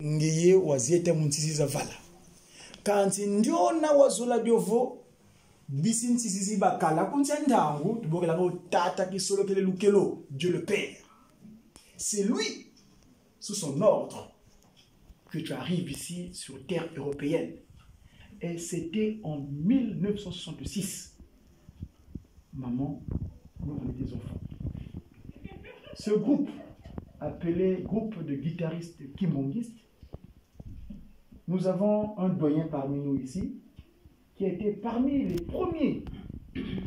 ngeye waziete munsisi zavala kanti ndiona wazula diovo bisi nsisi bakala kunti ndangu tubokela ko tata kisolo kele lukelo Dieu le Père. C'est lui sous son ordre que tu arrives ici sur terre européenne. Et c'était en 1966. Maman, nous on est des enfants. Ce groupe, appelé groupe de guitaristes kimongistes, nous avons un doyen parmi nous ici, qui a été parmi les premiers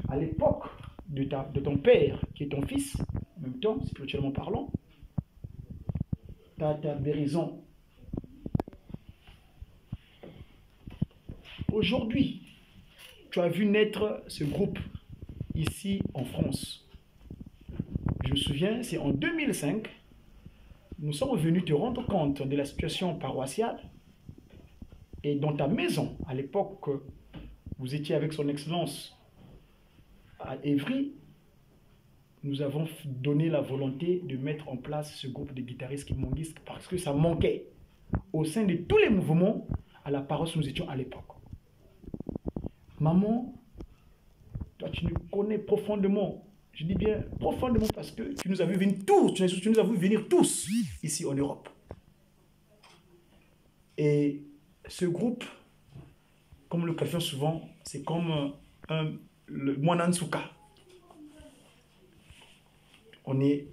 à l'époque de ton père, qui est ton fils, en même temps, spirituellement parlant, Tata Bérison. Aujourd'hui, tu as vu naître ce groupe ici en France. Je me souviens, c'est en 2005, nous sommes venus te rendre compte de la situation paroissiale et dans ta maison, à l'époque, vous étiez avec son excellence à Évry, nous avons donné la volonté de mettre en place ce groupe de guitaristes kimongistes parce que ça manquait au sein de tous les mouvements à la paroisse où nous étions à l'époque. Maman, toi tu nous connais profondément. Je dis bien profondément parce que tu nous as vu venir tous, tu nous as vu venir tous ici en Europe. Et ce groupe, comme le qualifie souvent, c'est comme le Mwanansuka. On est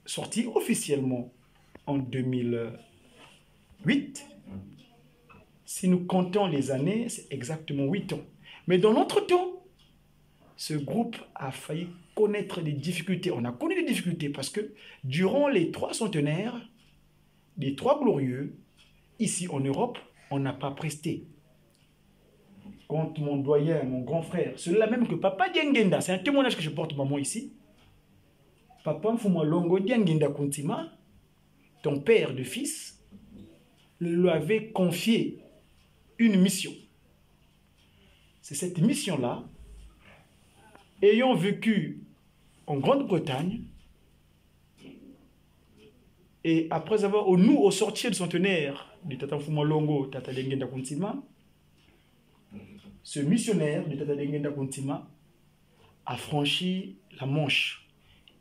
sorti officiellement en 2008. Si nous comptons les années, c'est exactement 8 ans. Mais dans l'entretemps, ce groupe a failli connaître des difficultés. On a connu des difficultés parce que durant les 3 centenaires, les 3 glorieux, ici en Europe, on n'a pas presté. Quand mon doyen, mon grand frère, celui-là même que Papa Diengenda, c'est un témoignage que je porte maman ici. Papa Mfuma Longo Diengenda Kuntima, ton père de fils, lui avait confié une mission. C'est cette mission-là, ayant vécu en Grande-Bretagne, et après avoir, nous, au sortir du centenaire de Tata Mfuma Longo, Tata Diengenda Kuntima, ce missionnaire de Tata Diengenda Kuntima a franchi la Manche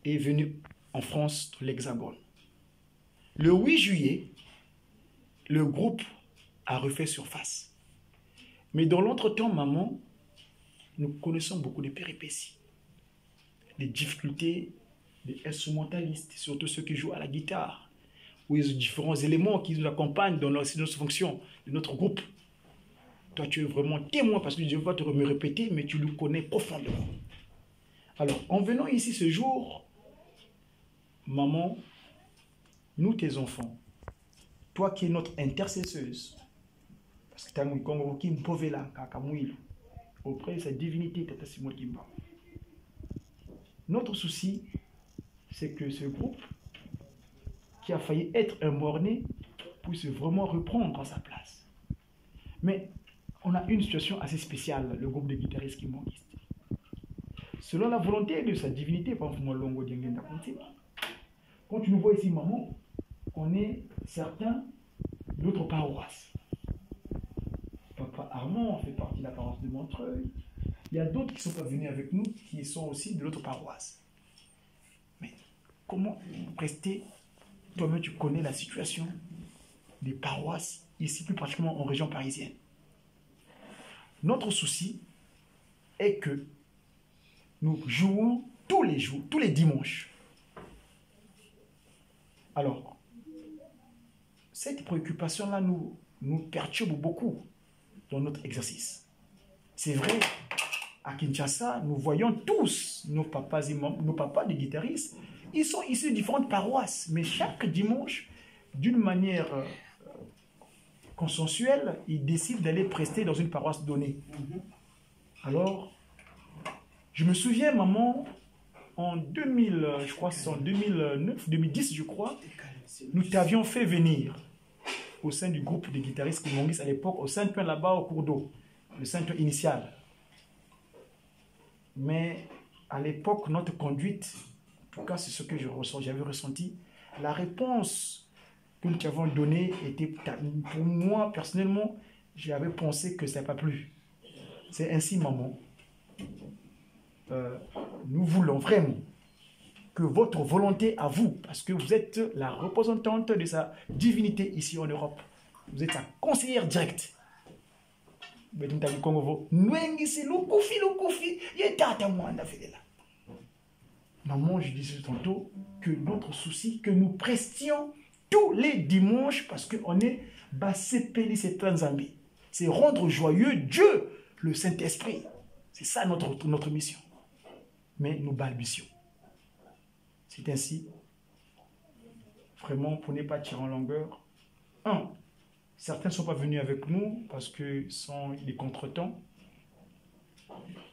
et est venu en France, dans l'Hexagone. Le 8 juillet, le groupe a refait surface. Mais dans l'entretemps, maman, nous connaissons beaucoup de péripéties, des difficultés des instrumentalistes, surtout ceux qui jouent à la guitare, ou les différents éléments qui nous accompagnent dans notre fonction de notre groupe. Toi, tu es vraiment témoin parce que je ne vais pas te me répéter, mais tu le connais profondément. Alors, en venant ici ce jour, maman, nous, tes enfants, toi qui es notre intercesseuse, parce que tu as un Congo qui me là, auprès de sa divinité, Tata Simon Kimba. Notre souci, c'est que ce groupe, qui a failli être un mort-né, puisse vraiment reprendre à sa place. Mais on a une situation assez spéciale, le groupe de guitaristes kimongistes. Selon la volonté de sa divinité, par exemple, Longo Diengenda Kuntima, quand tu nous vois ici, maman, on est certains d'autres paroisses. Papa Armand fait partie de la paroisse de Montreuil. Il y a d'autres qui ne sont pas venus avec nous, qui sont aussi de l'autre paroisse. Mais comment rester? Toi-même, tu connais la situation des paroisses ici, plus particulièrement en région parisienne. Notre souci est que nous jouons tous les jours, tous les dimanches. Alors, cette préoccupation-là nous perturbe beaucoup dans notre exercice. C'est vrai, à Kinshasa, nous voyons tous nos papas de guitaristes. Ils sont issus de différentes paroisses, mais chaque dimanche, d'une manière consensuelle, ils décident d'aller prester dans une paroisse donnée. Alors, je me souviens, maman, en 2000, je crois, c'est en 2009, 2010, je crois, nous t'avions fait venir au sein du groupe de guitaristes kimongistes à l'époque, au Saint-Ouen là-bas, au cours d'eau, le Saint-Ouen initial. Mais à l'époque, notre conduite, en tout cas, c'est ce que j'avais ressenti, la réponse que nous t'avons donné était, pour moi, personnellement, j'avais pensé que ça n'a pas plu. C'est ainsi, maman. Nous voulons vraiment que votre volonté à vous, parce que vous êtes la représentante de sa divinité ici en Europe, vous êtes sa conseillère directe. Maman, je disais tantôt que notre souci, que nous prestions tous les dimanches, parce qu'on est Basepeli Setanzambi, c'est rendre joyeux Dieu, le Saint-Esprit. C'est ça notre mission. Mais nous balbutions. C'est ainsi, vraiment, pour ne pas tirer en longueur. Certains ne sont pas venus avec nous parce que sont des contretemps.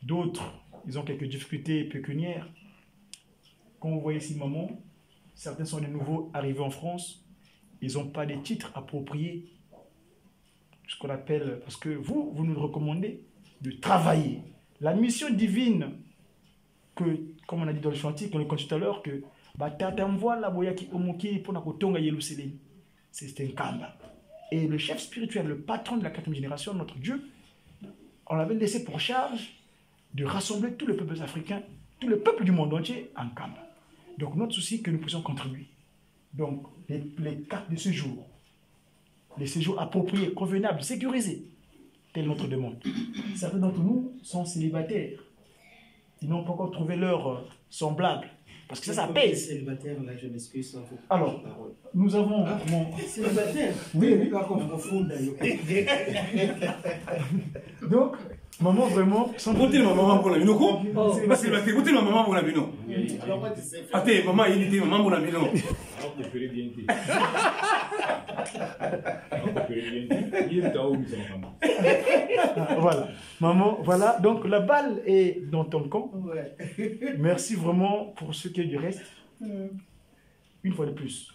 D'autres, ils ont quelques difficultés pécuniaires. Comme vous voyez ici, maman, certains sont des nouveaux arrivés en France. Ils n'ont pas des titres appropriés. Ce qu'on appelle, parce que vous nous recommandez de travailler. La mission divine, que, comme on a dit dans le chantier, qu'on a dit tout à l'heure, que c'est un kamba. Et le chef spirituel, le patron de la 4e génération, notre Dieu, on l'avait laissé pour charge de rassembler tous les peuples africains, tous les peuples du monde entier en kamba. Donc notre souci, c'est que nous puissions contribuer. Donc les cartes de séjour, les séjours appropriés, convenables, sécurisés, telle notre demande. Certains d'entre nous sont célibataires. Ils n'ont pas encore trouvé leur semblable. Parce que ça pèse. Célibataire, là, je m'excuse. Alors, nous avons... Célibataire? Oui. Donc, maman, vraiment... Écoutez ma maman pour la mino. Écoutez ma maman pour la mino. Attends, maman, il était maman pour la mino. Voilà. Maman, voilà. Donc, la balle est dans ton camp. Ouais. Merci vraiment pour ce qui est du reste. Une fois de plus,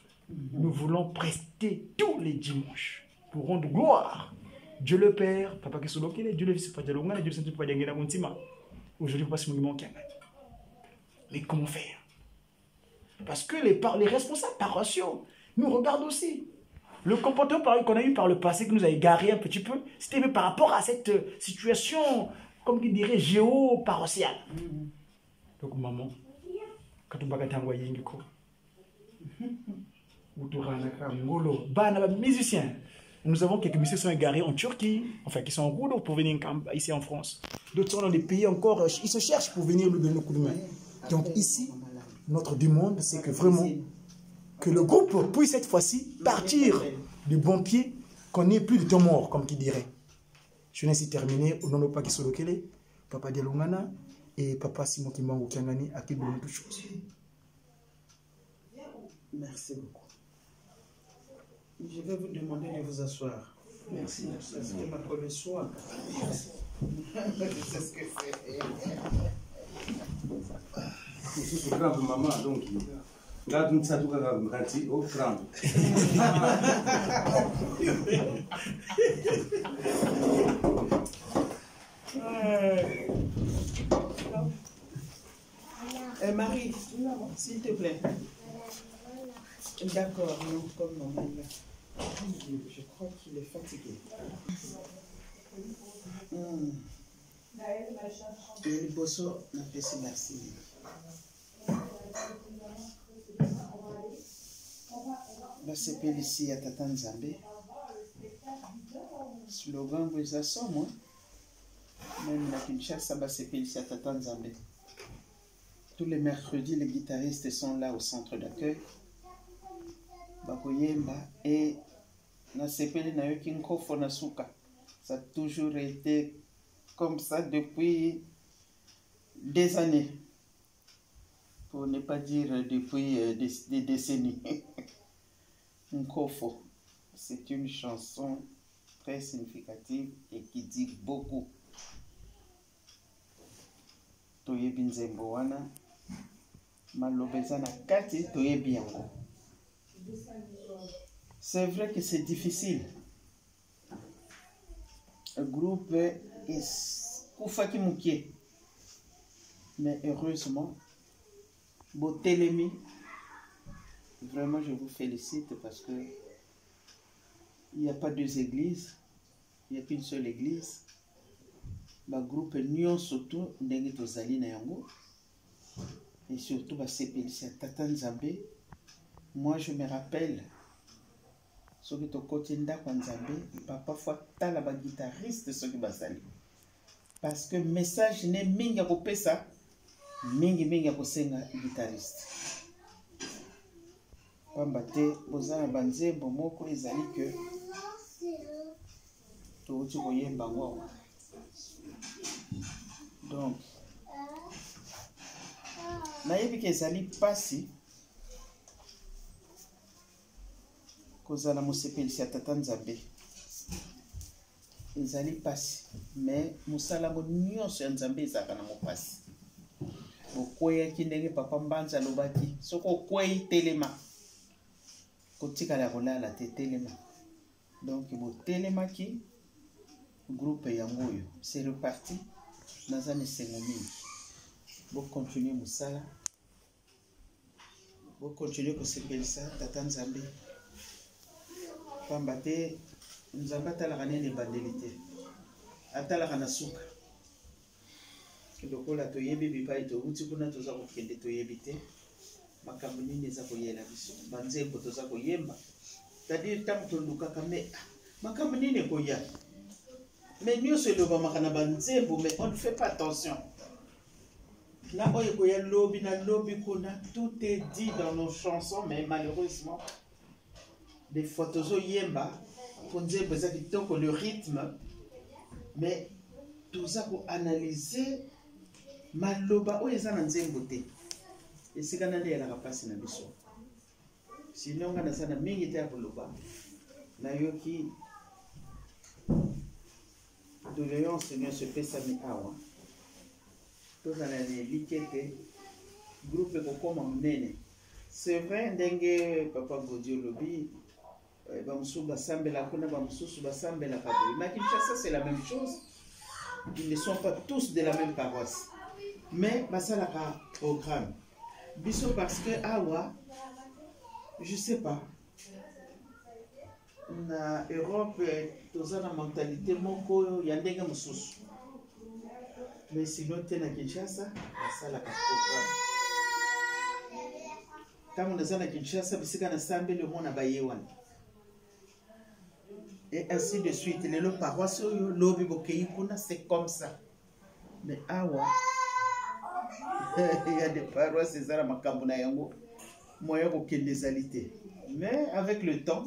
nous voulons prester tous les dimanches pour rendre gloire. Dieu le Père, Papa Kesolokele, Dieu le Fils, Papa Dialonga, Dieu le Saint-Esprit, Papa Diangena Kontima. Aujourd'hui, Papa Simon Kiangani. Mais comment faire? Parce que les responsables paroissiaux nous regardent aussi. Le comportement qu'on a eu par le passé, qui nous a égaré un petit peu, c'était par rapport à cette situation, comme il dirait, géo-paroissiale. Donc, maman, quand tu vas t'envoyer une école, musiciens. Nous avons quelques musiciens qui sont égarés en Turquie, enfin qui sont en route pour venir ici en France. D'autres sont dans des pays encore, ils se cherchent pour venir nous donner nos coups de main. Donc ici, notre demande, c'est que vraiment, que le groupe puisse cette fois-ci partir du bon pied, qu'on n'ait plus de temps mort, comme qui dirait. Je n'ai ainsi terminé au nom de Papa Kesolokele, Papa Dialongana et Papa Simon Kimbangu Kiangani, à qui donne toutes choses. Merci beaucoup. Je vais vous demander de vous asseoir. Merci. Parce que ma collègue soit. C'est ce que c'est. C'est grave, maman, donc. Regarde, nous sommes tous grandi au crâne. Marie, s'il te plaît. D'accord, non, comme maman là. Je crois qu'il est fatigué. Le bosso n'a fait si merci. Basepeli ici à Tata Nzambe. Slogan vous a moi. Même la Kinshasa, Basepeli ici à Tata Nzambe. Tous les mercredis, les guitaristes sont là au centre d'accueil. Bakoyemba et na sepeli na yoki nkofo na suka. Ça a toujours été comme ça depuis des années, pour ne pas dire depuis des décennies. Nkofo, c'est une chanson très significative et qui dit beaucoup. Toyebi nzembo wana malobeza na kati toyebi yango. C'est vrai que c'est difficile. Le groupe est Koufaki Moukié. Mais heureusement, Botelemi, vraiment je vous félicite parce que il n'y a pas deux églises, il n'y a qu'une seule église. Le groupe Nyon surtout, ndenge tozali na yango. Et surtout, c'est Tata Nzambe. Moi, je me rappelle, ce que tu côté Nzambe, papa fois tala ba guitariste ce qui basali. Parce que message n'est minga ko pesa, mingi ko senga guitariste. Pambate bozana banze bomoko ezali que to tu koyemba ngwa. Donc nayebi ke ezali pasi kozala mosepelisi ya Tata Nzambe ezali pasi mais mosalango nyonso ya Nzambe ezalaka na mopasi bokweyaki ndenge papa Mbanza alobaki soki okweyi telema kotikala kolala te telema donc botelemaki groupe yango oyo c'est reparti naza na esengo mingi bocontinue mosala bocontinue kosepelisa Tata Nzambe pamba te Nzambe atalaka nini ebandeli te atalaka na suka lokola toyebi bipai touti kuna toza kokende toyebi te makambo nini eza koyela biso banzembo toza koyemba c'est-à-dire ntango tolukaka me makambo nini ekoya mais nyonso elobamaka na banzembo mais on ne fait pas attention na oyo koya lobi na lobi kuna tout est dit dans nos chansons mais malheureusement des fois tozoyemba po nzembo eza kitoko le rythme mais toza koanalyse maloba oyo eza na nzembo te esika nande yalaka mpasi na biso sinon nga naza na mingi te ya koloba nayoki doléance nyonso epesami awa tozala na eliki ete groupe ekokoma monene c'est vrai ndenge papa Godi olobi bamosusu basambela kuna bamosusu basambelaka boye mais Kinshasa c'est la même chose, ils ne sont pas tous de la même paroisse mais basalaka programme biso parce que awa je sais pas na Europe toza na mentalité moko ya ndenge mosusu mais sinon te na Kinshasa basalaka programme ntango naza na Kinshasa bisika na sambeli omona bayewana et ainsi de suite lelo paroisse oyo lobi bokei kuna c'est comme ça mais awa il y a des paroisses ezala makambo na yango moyen kokende ezali te mais avec le temps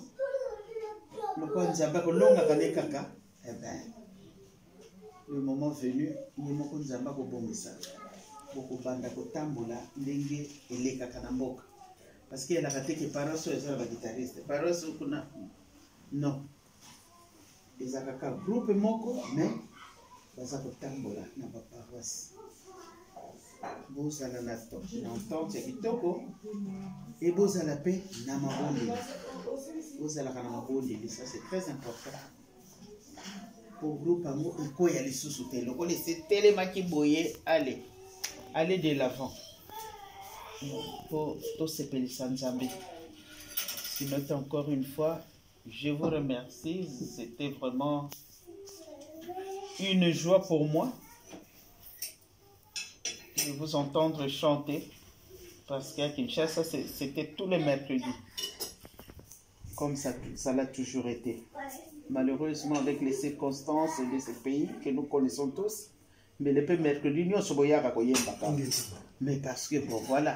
lokola Nzambe akolongaka ne kaka eh ben le moment venu ye moko Nzambe akobongisa bokobanda kotambola ndenge elekaka na mboka parce que elaka te ke paroisse oyo ezala baguitariste paroisse kuna non ezalaka groupe moko mais baza kotambola na baparoisse bozala na entente ya kitoko et bozala mpe na mabondeli bozalaka na mabondeli ça c'est très important pour groupe yango ekoya lisusu te lokola esetelemaki boye allez de l'avant po tosepelisa Nzambe. Sinon encore une fois je vous remercie, c'était vraiment une joie pour moi de vous entendre chanter parce qu'à Kinshasa c'était tous les mercredis comme ça l'a toujours été. Malheureusement avec les circonstances de ce pays que nous connaissons tous mais le mercredi nous sommes mais parce que bon voilà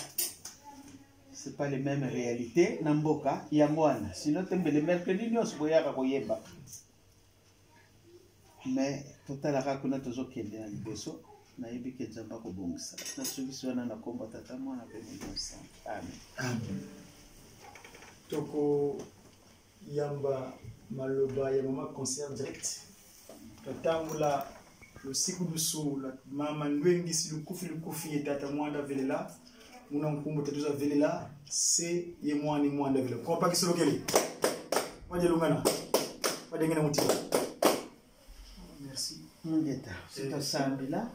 c'est pas les mêmes réalités namboka yamwana sinon tembe le mercredi nous sommes koyeba mais totalaka kuna tozokende na liboso nayebi ke Nzambe akobongisa nasuki wana na komba tata mwana pe mmosa amen amen toko yamba maloba ya mama concert direct tatangula le siku dusu la mama ndwengi si lukufi etata mwanda velela muna mkumbo tatuza velela c'est ye mwani mwanda velela kwa paki solo kele waje lungana wadengena mutima merci ngeta sitasambila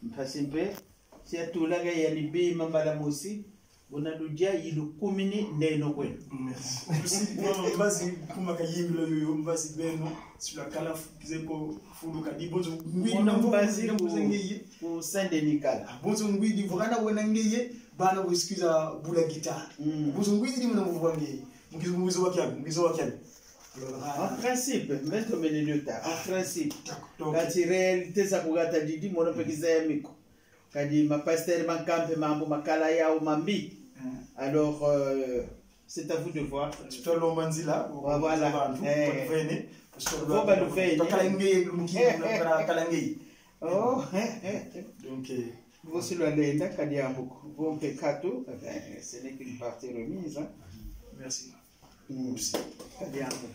mpasimpe si atulaga ya libi mambala musi Bonaludia il commune ndeno kwenu. Merci. On va se kuma kayimlo yo on va se beno sur la kala kizeko fulu kadi bozo ngwi na Basi ngwi pour Saint-Denis-Kala. bozo ngwi di vokana wona ngeye bana bo excuse bula guitare. Bozo ngwi di mona mvuwa ngeye. Mukizo wakiabi. En principe, même comme les deux tas, en principe, Donc, quand il réalité ça pour gâter dit mon peu qui s'est mis. Quand il m'a pasteur ma campe mambo ma kalaya ou mambi. Alors c'est à vous de voir. tu te l'omanzila Voilà. Venez parce que Faut pas le faire. Kalangeye muki na kalangeye. Oh, Donc vous sur la lenda kadiambo. Bon peccato, ce n'est qu'une partie remise hein. merci. Kadiambo.